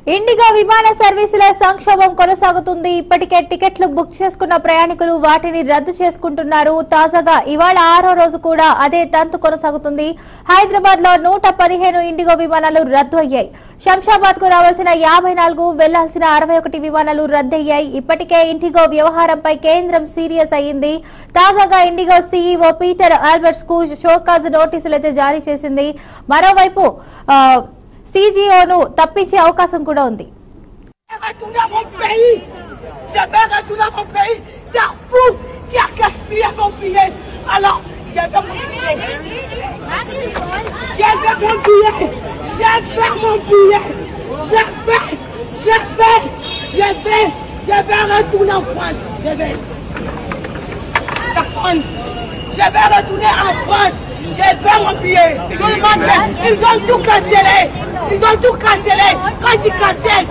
IndiGo విమాన సర్వీసుల సంక్షోభం కొనసాగుతుంది. ఇప్పటికే టికెట్లు బుక్ చేసుకున్న ప్రయాణికులు వాటిని రద్దు చేసుకుంటున్నారు. తాజాగా ఇవాళ 6వ రోజు కూడా అదే తంతు కొనసాగుతుంది. హైదరాబాద్ లో 115 ఇండిగో విమానాలు రద్దు అయ్యాయి. శంషాబాద్ కు రావాల్సిన 54, వెళ్లాల్సిన 61 విమానాలు రద్దయ్యాయి. ఇప్పటికే ఇండిగో వ్యవహారంపై కేంద్రం సీరియస్ అయ్యింది. తాజాగా ఇండిగో సీఈఓ పీటర్ ఆల్బర్ట్స్ కు షోకాజ్ నోటీసులు అయితే జారీ చేసింది. మరోవైపు सीजीओ तप्पिंचे अवकाशं कूडा उंदी. Je vais retourner en France. J'ai fait mon billet. Tout le monde, ils ont tout cancellé. Ils ont tout cancellé. Quand ils cancellent,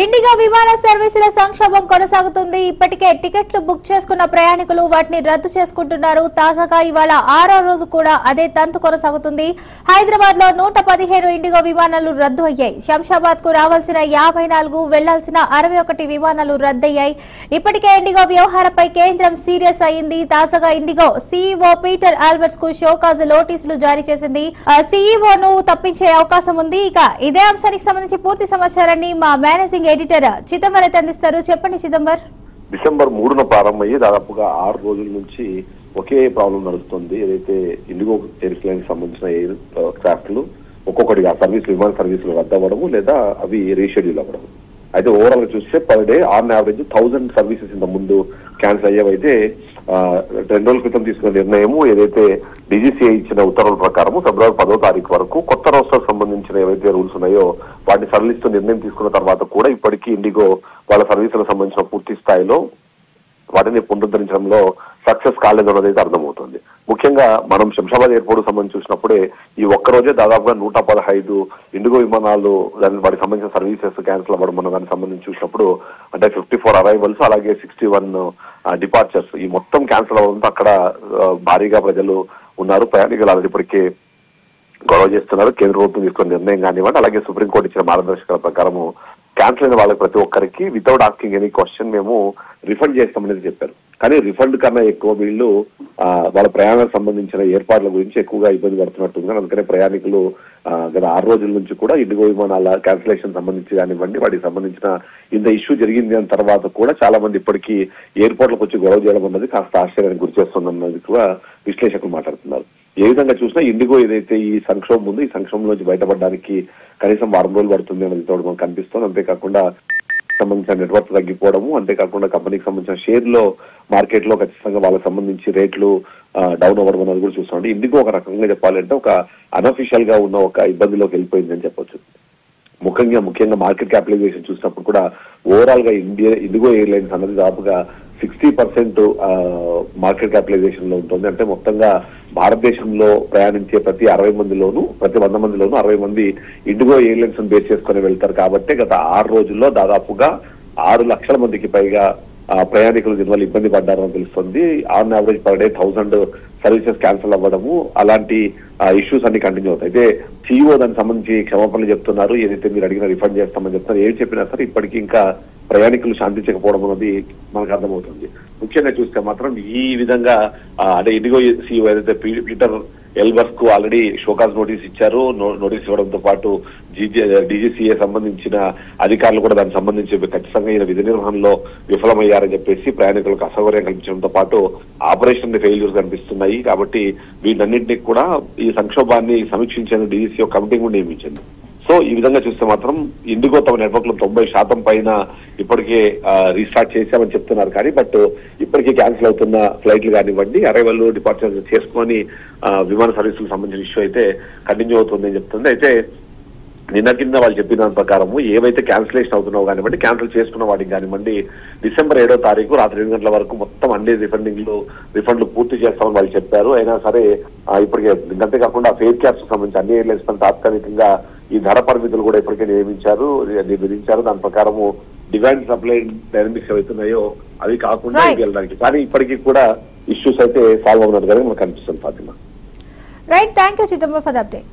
IndiGo విమాన సర్వీసుల సంక్షోభం కొనసాగుతుంది. ఇప్పటికే టికెట్లు బుక్ చేసుకున్న ప్రయాణికులు వాటిని రద్దు చేసుకుంటున్నారు. తాజాగా ఇవాళ 6వ రోజు కూడా అదే తంతు కొనసాగుతుంది. హైదరాబాద్ లో 115 ఇండిగో విమానాలు రద్దు అయ్యాయి. శంషాబాద్ కు రావాల్సిన 54, వెళ్లాల్సిన 61 విమానాలు రద్దయ్యాయి. ఇప్పటికే ఇండిగో వ్యవహారంపై కేంద్రం సీరియస్ అయింది. తాజాగా ఇండిగో సీఈఓ పీటర్ ఆల్బర్ట్స్ కు షోకాజ్ నోటీసులు జారీ చేసింది. సీఈఓను తప్పించే అవకాశం ఉంది. ఇక ఇదే అంశానికి సంబంధించి పూర్తి సమాచారాన్ని మా మేనేజింగ్ ఎడిటర్ చిదంబర్ అందిస్తారు. చెప్పండి చిదంబర్. డిసెంబర్ 3న ప్రారంభమయ్యి దాదాపుగా 6 రోజుల నుంచి ఒకే ప్రాబ్లం నడుస్తుంది. ఏదైతే ఇండిగో ఎయిర్లైన్ సంబంధించిన ఎయిర్ క్రాఫ్ట్లు ఒక్కొక్కటిగా విమాన సర్వీసులు రద్దవడము లేదా అవి రీషెడ్యూల్ అవ్వడం. అయితే ఓవరాల్ గా చూస్తే per day on average 1000 services ఇంత ముందు క్యాన్సిల్ అయ్యేవైతే 2 రోజుల క్రితం తీసుకున్న నిర్ణయము ఏదైతే డీజీసీఐ ఇచ్చిన ఉత్తర్వుల ప్రకారము ఫిబ్రవరి 10వ తారీఖు వరకు కొత్త రోస్టర్ సంబంధించిన ఏవైతే రూల్స్ ఉన్నాయో వాటిని సరళిస్తూ నిర్ణయం తీసుకున్న తర్వాత కూడా ఇప్పటికీ ఇండిగో వాళ్ళ సర్వీసులకు సంబంధించిన పూర్తి స్థాయిలో వాటిని పునరుద్ధరించడంలో సక్సెస్ కాలేదు అన్నది అయితే అర్థమవుతుంది. ముఖ్యంగా మనం శంషాబాద్ ఎయిర్పోర్ట్ సంబంధించి చూసినప్పుడే ఈ ఒక్కరోజే దాదాపుగా 115 ఇండిగో విమానాలు వాటికి సంబంధించిన సర్వీసెస్ క్యాన్సిల్ అవ్వడం మనం దానికి సంబంధించి చూసినప్పుడు అంటే 54 అరైవల్స్ అలాగే 61 డిపార్చర్స్ ఈ మొత్తం క్యాన్సిల్ అవ్వడంతో అక్కడ భారీగా ప్రజలు ఉన్నారు. ప్రయాణికులు అలాగే ఇప్పటికే గొడవ చేస్తున్నారు. కేంద్ర ప్రభుత్వం తీసుకున్న నిర్ణయం కానివ్వండి అలాగే సుప్రీంకోర్టు ఇచ్చిన మార్గదర్శకాల ప్రకారము క్యాన్సిల్ అయిన వాళ్ళకి ప్రతి ఒక్కరికి వితౌట్ ఆస్కింగ్ ఎనీ క్వశ్చన్ మేము రిఫండ్ చేస్తామనేది చెప్పారు. కానీ రిఫండ్ కన్నా ఎక్కువ వీళ్ళు వాళ్ళ ప్రయాణాలకు సంబంధించిన ఏర్పాట్ల గురించి ఎక్కువగా ఇబ్బంది పడుతున్నట్టుంది. అందుకనే ప్రయాణికులు గత 6 రోజుల నుంచి కూడా ఇండిగో విమానాల క్యాన్సిలేషన్ సంబంధించి కానివ్వండి వాటికి సంబంధించిన ఇంత ఇష్యూ జరిగింది అన్న తర్వాత కూడా చాలా మంది ఇప్పటికీ ఎయిర్పోర్ట్లకు వచ్చి గొడవ చేయడం అన్నది కాస్త ఆశ్చర్యానికి గురి చేస్తుందన్నది కూడా విశ్లేషకులు మాట్లాడుతున్నారు. ఏ విధంగా చూసినా ఇండిగో ఏదైతే ఈ సంక్షోభం ఉందో ఈ సంక్షోభం నుంచి బయటపడడానికి కనీసం 6 రోజులు పడుతుంది అనేది మనకు కనిపిస్తుంది. అంతేకాకుండా సంబంధించిన నెట్వర్క్ తగ్గిపోవడము అంతేకాకుండా కంపెనీకి సంబంధించిన షేర్ లో మార్కెట్ లో ఖచ్చితంగా వాళ్ళకి సంబంధించి రేట్లు డౌన్ అవ్వడం అనేది కూడా చూస్తామండి. ఇండిగో ఒక రకంగా చెప్పాలంటే ఒక అనఫిషియల్ గా ఉన్న ఒక ఇబ్బందిలోకి వెళ్ళిపోయిందని చెప్పొచ్చు. ముఖ్యంగా మార్కెట్ క్యాపిటలైజేషన్ చూసినప్పుడు కూడా ఓవరాల్ గా ఇండిగో ఎయిర్లైన్స్ అన్నది దాదాపుగా 60% మార్కెట్ క్యాపిటలైజేషన్ లో ఉంటుంది. అంటే మొత్తంగా భారతదేశంలో ప్రయాణించే ప్రతి 100 మందిలోనూ 60 మంది ఇండిగో ఎయిర్లైన్స్ బేస్ చేసుకుని వెళ్తారు. కాబట్టి గత 6 రోజుల్లో దాదాపుగా 6 లక్షల మందికి పైగా ప్రయాణికులు దీనివల్ల ఇబ్బంది పడ్డారని తెలుస్తుంది. On average per day 1000 services cancel అవ్వడము అలాంటి ఇష్యూస్ అన్ని కంటిన్యూ అవుతాయి. అయితే సీఈఓ దానికి సంబంధించి క్షమాపణలు చెప్తున్నారు. ఏదైతే మీరు అడిగిన రిఫండ్ చేస్తామని చెప్తున్నారు. ఏం చెప్పినా సరే ఇప్పటికీ ఇంకా ప్రయాణికులు శాంతించకపోవడం అనేది మనకు అర్థమవుతుంది. ముఖ్యంగా చూస్తే మాత్రం ఈ విధంగా అంటే ఇండిగో సీఈఓ ఏదైతే పీటర్ ఎల్బర్ట్స్ కు ఆల్రెడీ షోకాజ్ నోటీస్ ఇచ్చారు. నోటీస్ ఇవ్వడంతో పాటు డీజీసీఏ సంబంధించిన అధికారులు కూడా దానికి సంబంధించి ఖచ్చితంగా ఈయన విధి నిర్వహణలో విఫలమయ్యారని చెప్పేసి ప్రయాణికులకు అసౌకర్యం కల్పించడంతో పాటు ఆపరేషన్ ఫెయిల్యూర్స్ కనిపిస్తున్నాయి. కాబట్టి వీటన్నింటినీ కూడా ఈ సంక్షోభాన్ని సమీక్షించేందుకు డీజీసీఓ కమిటీ కూడా నియమించింది. సో ఈ విధంగా చూస్తే మాత్రం ఇండిగో తమ నెట్వర్క్ లో 90% పైన ఇప్పటికే రీస్టార్ట్ చేశామని చెప్తున్నారు. కానీ బట్ ఇప్పటికే క్యాన్సిల్ అవుతున్న ఫ్లైట్లు కానివ్వండి అరైవల్ డిపార్చర్ చేసుకొని విమాన సర్వీసులకు సంబంధించిన ఇష్యూ అయితే కంటిన్యూ అవుతుందని చెప్తుంది. అయితే నిన్న కింద వాళ్ళు చెప్పిన దాని ప్రకారము ఏవైతే క్యాన్సిలేషన్ అవుతున్నావు కానివ్వండి క్యాన్సిల్ చేసుకున్న వాటికి కానివ్వండి డిసెంబర్ 7వ తారీఖు రాత్రి 2 గంటల వరకు మొత్తం అన్ని రిఫండ్లు పూర్తి చేస్తామని వాళ్ళు చెప్పారు. అయినా సరే ఇప్పటికే అంతేకాకుండా ఫేర్ క్యాప్స్ సంబంధించి అన్ని ఎయిర్లైన్స్ పైన తాత్కాలికంగా ఈ ధర పరిమితులు కూడా ఇప్పటికే విధించారు. దాని ప్రకారము డిమాండ్ సప్లై డైనమిక్స్ ఏవైతున్నాయో అవి కాకుండా వెళ్ళడానికి కానీ ఇప్పటికీ కూడా ఇష్యూస్ అయితే సాల్వ్ అవుతున్నట్టుగానే మనకు కనిపిస్తుంది. Fatima. Right, thank you Chidambar for the update.